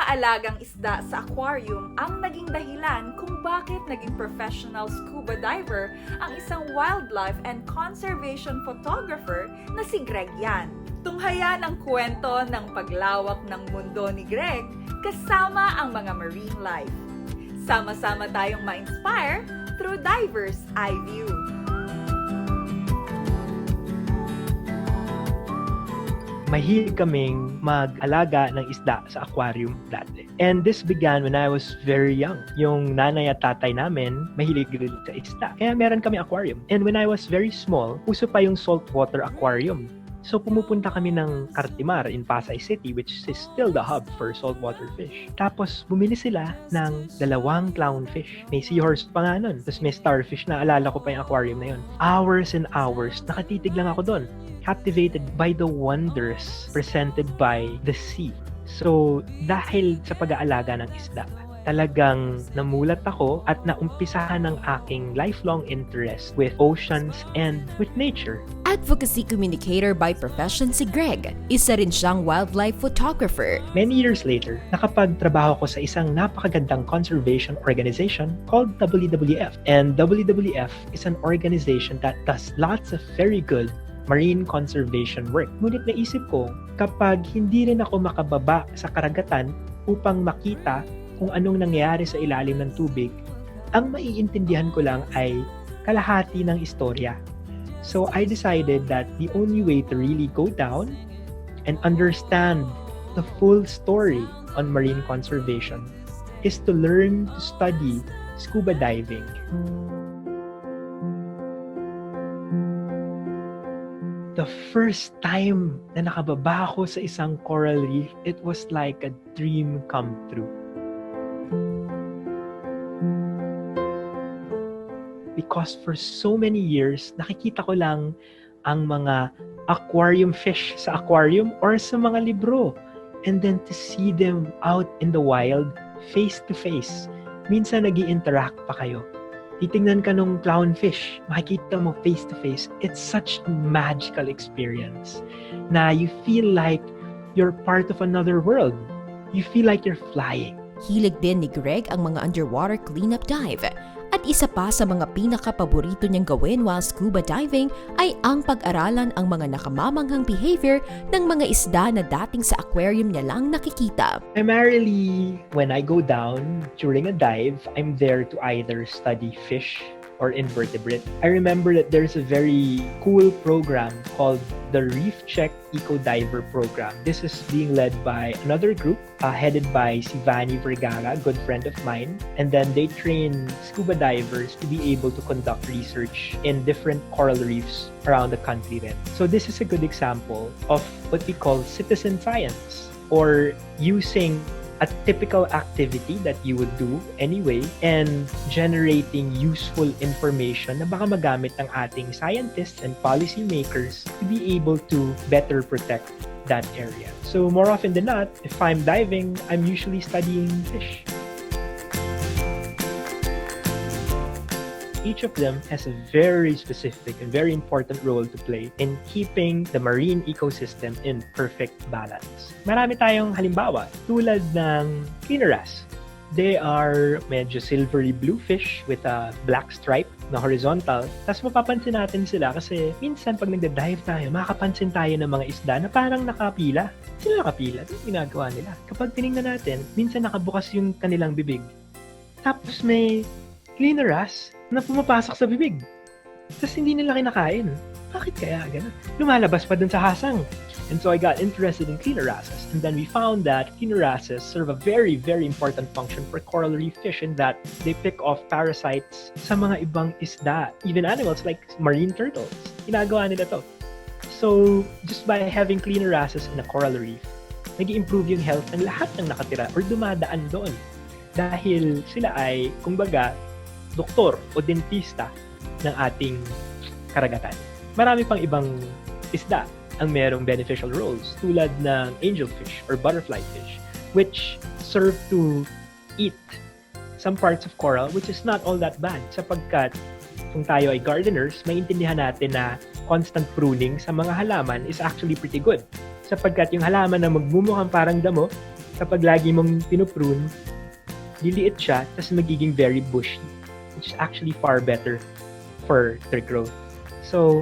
pag-aalagang isda sa aquarium ang naging dahilan kung bakit naging professional scuba diver ang isang wildlife and conservation photographer na si Gregg Yan. Tunghayan ang kwento ng paglawak ng mundo ni Gregg kasama ang mga marine life. Sama-sama tayong ma-inspire through Diver's Eye View. Mahilig kaming mag-alaga ng isda sa aquarium dati. And this began when I was very young. Yung nanay at tatay namin, mahilig rin sa isda. Kaya meron kami aquarium. And when I was very small, uso pa yung saltwater aquarium. So pumupunta kami ng Cartimar in Pasay City, which is still the hub for saltwater fish. Tapos bumili sila ng 2 clownfish. May seahorse pa nga nun. Tapos may starfish na, alala ko pa yung aquarium na yun. Hours and hours, nakatitig lang ako doon. Captivated by the wonders presented by the sea. So, dahil sa pag-aalaga ng isda, talagang namulat ako at naumpisahan ng aking lifelong interest with oceans and with nature. Advocacy communicator by profession si Gregg. Isa rin siyang wildlife photographer. Many years later, nakapagtrabaho ko sa isang napakagandang conservation organization called WWF. And WWF is an organization that does lots of very good marine conservation work. Ngunit naisip ko, kapag hindi rin ako makababa sa karagatan upang makita kung anong nangyayari sa ilalim ng tubig, ang maiintindihan ko lang ay kalahati ng istorya. So I decided that the only way to really go down and understand the full story on marine conservation is to learn to study scuba diving. The first time na nakababa ako sa isang coral reef, it was like a dream come true. Because for so many years, nakikita ko lang ang mga aquarium fish sa aquarium or sa mga libro. And then to see them out in the wild, face to face. Minsan nag-i-interact pa kayo. Titingnan ka nung clownfish, makikita mo face to face. It's such a magical experience na you feel like you're part of another world. You feel like you're flying. Hilig din ni Gregg ang mga underwater cleanup dive. At isa pa sa mga pinaka-paborito niyang gawin while scuba diving ay ang pag-aralan ang mga nakamamanghang behavior ng mga isda na dating sa aquarium niya lang nakikita. Primarily, when I go down during a dive, I'm there to either study fish or invertebrate. I remember that there's a very cool program called the Reef Check Eco Diver Program. This is being led by another group headed by si Vanny Vergara, a good friend of mine. And then they train scuba divers to be able to conduct research in different coral reefs around the country then. So this is a good example of what we call citizen science, or using a typical activity that you would do anyway and generating useful information na baka magamit ng ating scientists and policymakers to be able to better protect that area. So more often than not, if I'm diving, I'm usually studying fish. Each of them has a very specific and very important role to play in keeping the marine ecosystem in perfect balance. Marami tayong halimbawa tulad ng cleaneras. They are medyo silvery blue fish with a black stripe na horizontal. Tapos mapapansin natin sila kasi minsan pag nagda-dive tayo, makakapansin tayo ng mga isda na parang nakapila. Sila nakapila? Ito yung ginagawa nila. Kapag tinignan natin, minsan nakabukas yung kanilang bibig. Tapos may cleaneras na pumapasok sa bibig. Tapos hindi nila kinakain. Bakit kaya ganun? Lumalabas pa dun sa hasang. And so I got interested in cleanerasses. And then we found that cleanerasses serve a very, very important function for coral reef fish in that they pick off parasites sa mga ibang isda. Even animals like marine turtles. Ginagawa nila to. So, just by having cleanerasses in a coral reef, nag-i-improve yung health ng lahat ng nakatira or dumadaan doon. Dahil sila ay, kumbaga, doktor o dentista ng ating karagatan. Marami pang ibang isda ang merong beneficial roles tulad ng angelfish or butterfly fish, which serve to eat some parts of coral, which is not all that bad sapagkat kung tayo ay gardeners, maintindihan natin na constant pruning sa mga halaman is actually pretty good sapagkat yung halaman na magmumukhang parang damo Kapag lagi mong pinuprune, liliit siya, tapos magiging very bushy, which is actually far better for their growth. So,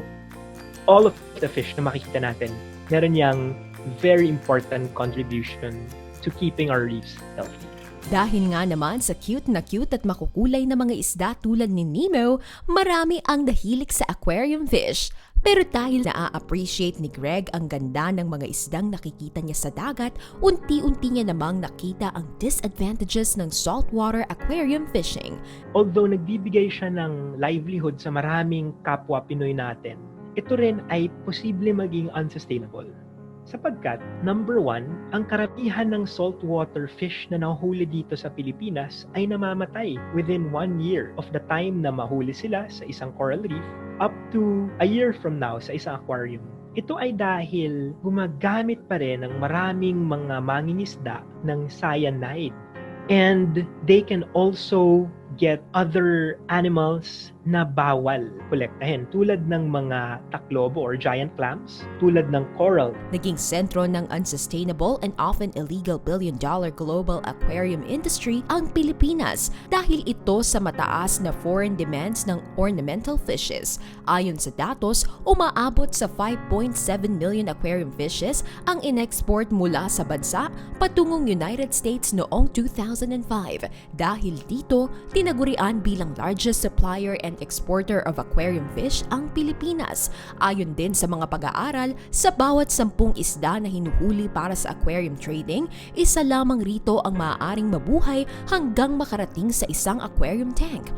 all of the fish na makikita natin, meron yang very important contribution to keeping our reefs healthy. Dahil nga naman sa cute at makukulay na mga isda tulad ni Nemo, marami ang nahilig sa aquarium fish. Pero dahil na-appreciate ni Gregg ang ganda ng mga isdang nakikita niya sa dagat, unti-unti niya namang nakita ang disadvantages ng saltwater aquarium fishing. Although nagbibigay siya ng livelihood sa maraming kapwa Pinoy natin, ito rin ay posible maging unsustainable. Sapagkat, number one, ang karamihan ng saltwater fish na nahuli dito sa Pilipinas ay namamatay within 1 year of the time na mahuli sila sa isang coral reef up to a year from now sa isang aquarium. Ito ay dahil gumagamit pa rin ng maraming mga mangingisda ng cyanide. And they can also get other animals na bawal kolektahin tulad ng mga taklobo or giant clams, tulad ng coral. Naging sentro ng unsustainable and often illegal billion-dollar global aquarium industry ang Pilipinas dahil ito sa mataas na foreign demands ng ornamental fishes. Ayon sa datos, umaabot sa 5.7 million aquarium fishes ang in-export mula sa bansa patungong United States noong 2005. Dahil dito, tinagurian bilang largest supplier and exporter of aquarium fish ang Pilipinas. Ayon din sa mga pag-aaral, sa bawat 10 isda na hinuhuli para sa aquarium trading, isa lamang rito ang maaaring mabuhay hanggang makarating sa isang aquarium tank.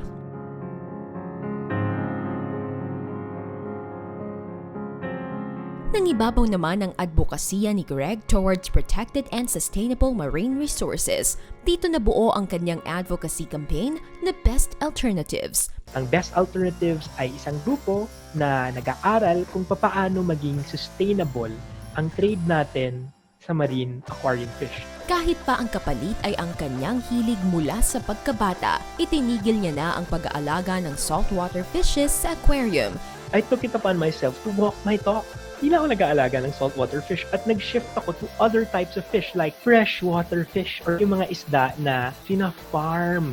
Nangibabaw naman ang advokasya ni Gregg towards protected and sustainable marine resources. Dito nabuo ang kanyang advocacy campaign na Best Alternatives. Ang Best Alternatives ay isang grupo na nag-aaral kung paano maging sustainable ang trade natin sa marine aquarium fish. Kahit pa ang kapalit ay ang kanyang hilig mula sa pagkabata, itinigil niya na ang pag-aalaga ng saltwater fishes sa aquarium. I took it upon myself to walk my talk. Hindi na ako nag-aalaga ng saltwater fish at nag-shift ako to other types of fish like freshwater fish or yung mga isda na fina-farm.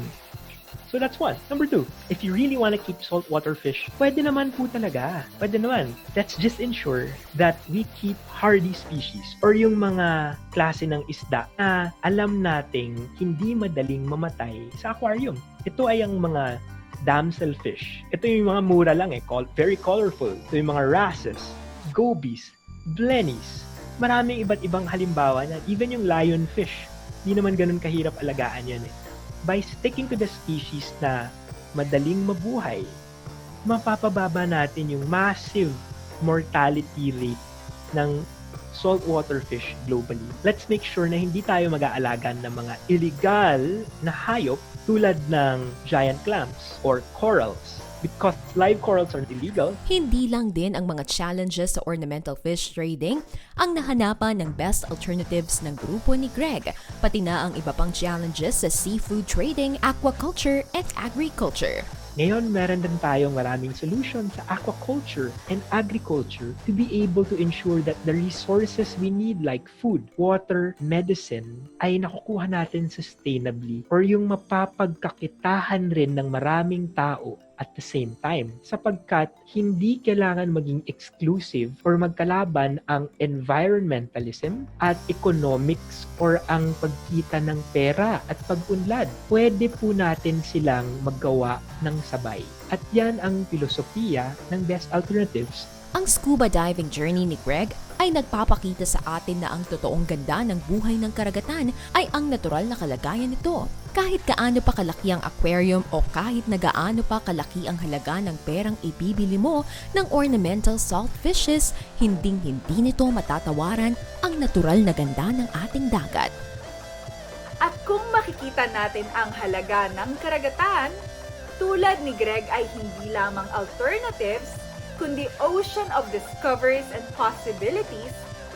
So that's one. Number two, if you really want to keep saltwater fish, pwede naman po talaga. Pwede naman. Let's just ensure that we keep hardy species or yung mga klase ng isda na alam nating hindi madaling mamatay sa aquarium. Ito ay ang mga damselfish. Ito yung mga mura lang very colorful. Ito yung mga wrasses, gobies, blennies. Maraming iba't ibang halimbawa na even yung lionfish, hindi naman ganun kahirap alagaan yan By sticking to the species na madaling mabuhay, mapapababa natin yung massive mortality rate ng saltwater fish globally. Let's make sure na hindi tayo mag-aalaga ng mga illegal na hayop tulad ng giant clams or corals. Because live corals are illegal. Hindi lang din ang mga challenges sa ornamental fish trading ang nahanapan ng best alternatives ng grupo ni Gregg, pati na ang iba pang challenges sa seafood trading, aquaculture, and agriculture. Ngayon, meron din tayong maraming solution sa aquaculture and agriculture to be able to ensure that the resources we need like food, water, medicine ay nakukuha natin sustainably or yung mapapagkakitahan rin ng maraming tao at the same time sapagkat hindi kailangan maging exclusive or magkalaban ang environmentalism at economics or ang pagkita ng pera at pag-unlad. Pwede po natin silang maggawa ng sabay. At yan ang filosofiya ng Best Alternatives. Ang scuba diving journey ni Gregg ay nagpapakita sa atin na ang totoong ganda ng buhay ng karagatan ay ang natural na kalagayan nito. Kahit gaano pa kalaki ang aquarium o kahit na gaano pa kalaki ang halaga ng perang ibibili mo ng ornamental salt fishes, hinding-hindi nito matatawaran ang natural na ganda ng ating dagat. At kung makikita natin ang halaga ng karagatan, tulad ni Gregg ay hindi lamang alternatives, kundi ocean of discoveries and possibilities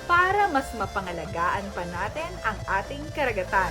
para mas mapangalagaan pa natin ang ating karagatan.